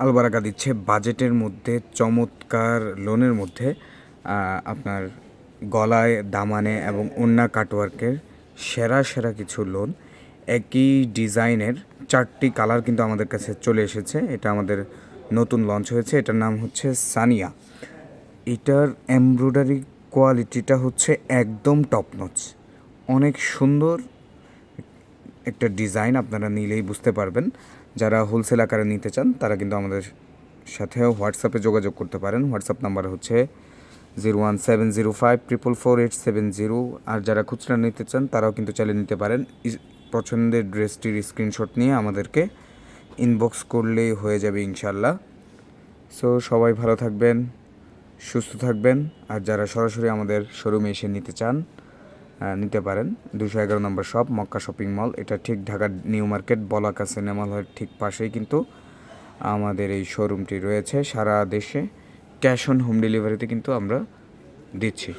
আলবারাকা দিচ্ছে বাজেটের মধ্যে চমৎকার লোনের মধ্যে। আপনার গলায় দামানে এবং ওড়না কাটওয়ার্কের সেরা সেরা কিছু লোন একই ডিজাইনের 4টি কালার কিন্তু আমাদের কাছে চলে এসেছে। এটা আমাদের নতুন লঞ্চ হয়েছে, এটার নাম হচ্ছে সানিয়া। এটার এমব্রয়ডারি কোয়ালিটিটা হচ্ছে একদম টপ নচ, অনেক সুন্দর একটা ডিজাইন। আপনারা নিলেই বুঝতে পারবেন। যারা হোলসেল আকারে নিতে চান তারা কিন্তু আমাদের সাথেও হোয়াটসঅ্যাপে যোগাযোগ করতে পারেন। হোয়াটসঅ্যাপ নাম্বার হচ্ছে 01705444870। আর যারা খুচরা নিতে চান তারাও কিন্তু চালিয়ে নিতে পারেন। পছন্দের ড্রেসটির স্ক্রিনশট নিয়ে আমাদেরকে ইনবক্স করলেই হয়ে যাবে ইনশাল্লাহ। সো সবাই ভালো থাকবেন, সুস্থ থাকবেন। আর যারা সরাসরি আমাদের শোরুমে এসে নিতে চান নিতে পারেন। 211 নম্বর শপ, মক্কা শপিং মল। এটা ঠিক ঢাকার নিউ মার্কেট বলাকা সিনেমা হলের ঠিক পাশেই কিন্তু আমাদের এই শোরুমটি রয়েছে। সারা দেশে ক্যাশ অন হোম ডেলিভারিতে কিন্তু আমরা দিচ্ছি।